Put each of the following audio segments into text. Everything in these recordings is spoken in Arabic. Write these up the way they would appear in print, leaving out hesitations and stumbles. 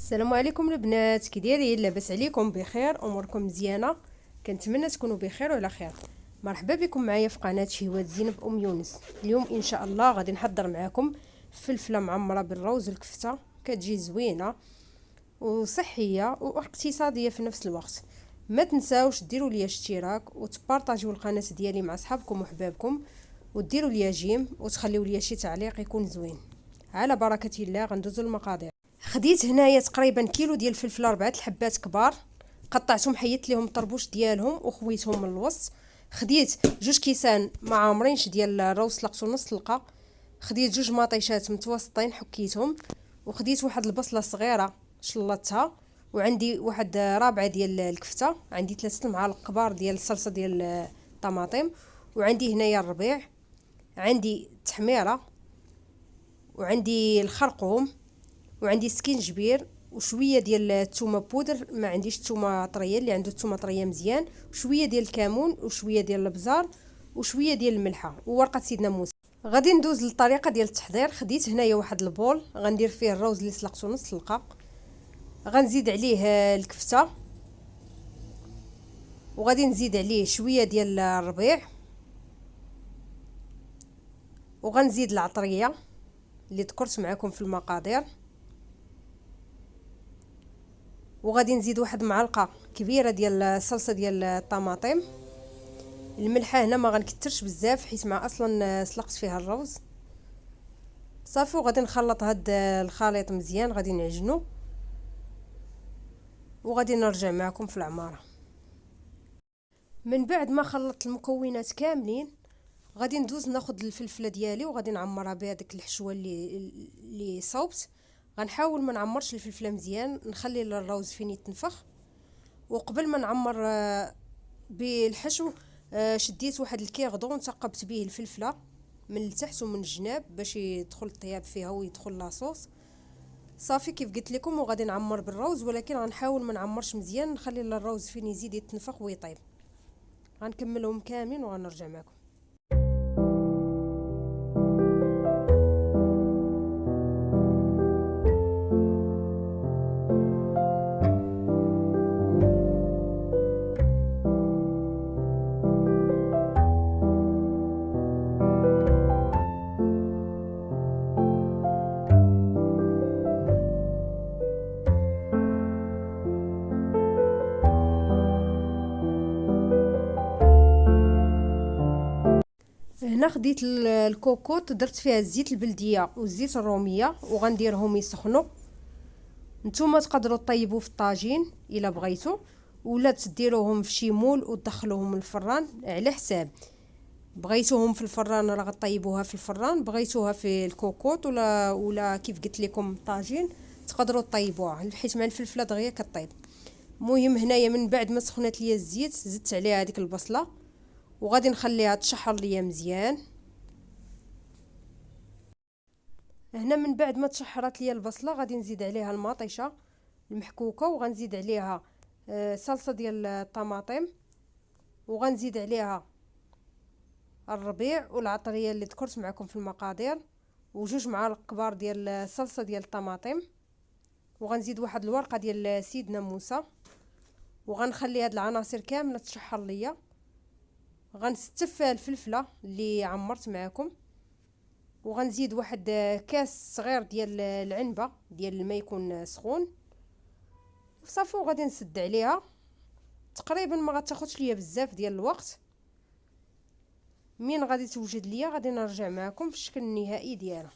السلام عليكم البنات، كي دايرين؟ لاباس عليكم؟ بخير؟ اموركم مزيانه؟ كنتمنى تكونوا بخير وعلى خير. مرحبا بكم معايا في قناه شهوات زينب ام يونس. اليوم ان شاء الله غادي نحضر معكم فلفله معمره بالروز والكفته، كتجي زوينه وصحيه واقتصاديه في نفس الوقت. ما تنساوش ديروا لي اشتراك وتبارطاجيو القناه ديالي مع صحابكم وحبابكم، وديروا لي جيم وتخليوا لي شي تعليق يكون زوين. على بركه الله غندوزو المقادير. خديت هنايا تقريبا كيلو ديال الفلفل، 4 الحبات كبار، قطعتهم، حيدت ليهم الطربوش ديالهم وخويتهم من الوسط. خديت 2 كيسان ما عامرينش ديال الروز، سلقته نص سلقه. خديت 2 مطيشات متوسطين حكيتهم، وخديت واحد البصله صغيره شلطتها، وعندي واحد رابعه ديال الكفته، عندي 3 معالق كبار ديال الصلصه ديال الطماطم، وعندي هنايا الربيع، عندي التحميره، وعندي الخرقوم، وعندي سكينجبير، وشويه ديال الثومه بودر، ما عنديش الثومه طريه، اللي عنده الثومه طريه مزيان، وشويه ديال الكمون، وشويه ديال الابزار، وشويه ديال الملحه، وورقه سيدنا موسى. غادي ندوز للطريقه ديال التحضير. خديت هنايا واحد البول غندير فيه الروز اللي سلقته نص سلقه، غنزيد عليه الكفته، وغادي نزيد عليه شويه ديال الربيع، وغنزيد العطريه اللي ذكرت معكم في المقادير، وغادي نزيد واحد معلقه كبيره ديال الصلصه ديال الطماطم. الملحه هنا ما غنكثرش بزاف حيت مع اصلا سلقت فيها الروز. صافي، وغادي نخلط هاد الخليط مزيان، غادي نعجنو، وغادي نرجع معكم في العماره. من بعد ما خلطت المكونات كاملين، غادي ندوز ناخذ الفلفله ديالي وغادي نعمرها بهذيك الحشوه اللي صوبت. غنحاول ما نعمرش الفلفله مزيان، نخلي الروز فين يتنفخ. وقبل ما نعمر بالحشو، شديت واحد الكيغدون ثقبت به الفلفله من التحت ومن الجناب باش يدخل الطياب فيها ويدخل لاصوص. صافي كيف قلت لكم، وغادي نعمر بالروز، ولكن غنحاول ما نعمرش مزيان، نخلي الروز فين يزيد يتنفخ ويطيب. غنكملهم كاملين وغنرجع معكم. هنا خديت الكوكوط، درت فيها الزيت البلديه والزيت الروميه، وغنديرهم يسخنوا. نتوما تقدروا طيبوا في الطاجين الا بغيتوا، ولا تديروهم في شي مول وتدخلوهم الفران على حساب. بغيتوهم في الفران راه غطيبوها في الفران، بغيتوها في الكوكوط ولا كيف قلت لكم الطاجين تقدروا طيبوها، حيت مع الفلفله دغيا كطيب. المهم هنايا من بعد ما سخنت ليا الزيت، زدت عليها هذيك البصله وغادي نخليها تشحر ليا مزيان. هنا من بعد ما تشحرت ليا البصله، غادي نزيد عليها المطيشه المحكوكه، وغنزيد عليها صلصه ديال الطماطم، وغنزيد عليها الربيع والعطريه اللي ذكرت معكم في المقادير، و2 معالق كبار ديال الصلصه ديال الطماطم، وغنزيد واحد الورقه ديال سيدنا موسى، وغنخلي هاد العناصر كامله تشحر ليا. غنستف الفلفله اللي عمرت معكم، وغنزيد واحد كاس صغير ديال العنبه ديال الماء يكون سخون، وصافي وغادي نسد عليها. تقريبا ما غتاخذش ليا بزاف ديال الوقت. من غادي توجد ليا غادي نرجع معكم في الشكل النهائي ديالها.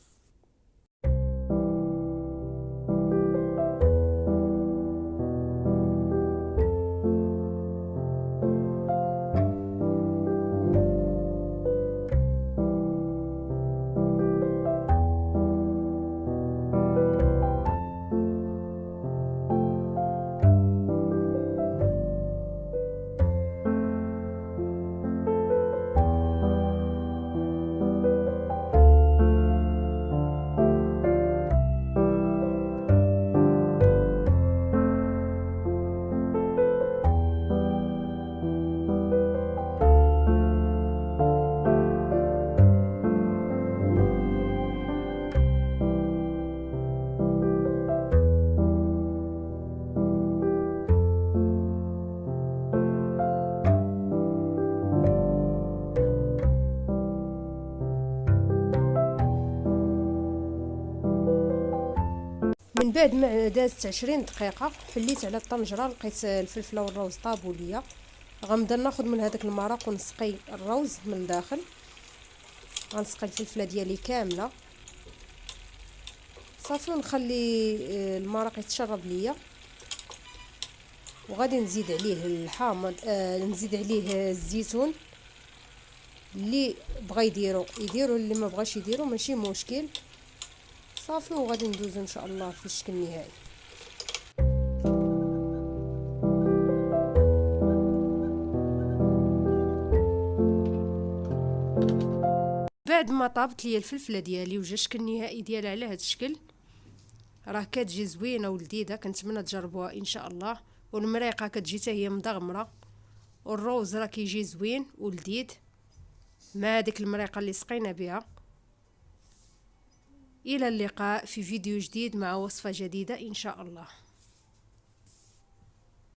من بعد ما دازت 20 دقيقه حليت على الطنجره، لقيت الفلفله والروز طابوا ليا. غنبدا ناخذ من هذاك المرق ونسقي الروز من الداخل. غنسقي الفلفله ديالي كامله صافي، ونخلي المرق يتشرب ليا. وغادي نزيد عليه الحامض، نزيد عليه الزيتون. اللي بغى يديرو اللي ما بغاش يديرو ماشي مشكل صافي. وغادي ندوزو ان شاء الله في الشكل النهائي. بعد ما طابت ليا الفلفله ديالي وجا الشكل النهائي ديالها على هذا الشكل، راه كتجي زوينه ولذيذه. كنتمنى تجربوها ان شاء الله. والمريقه كتجي حتى هي مدغمره، والروز راه كيجي زوين ولذيذ مع ديك المريقه اللي سقينا بها. الى اللقاء في فيديو جديد مع وصفه جديده ان شاء الله.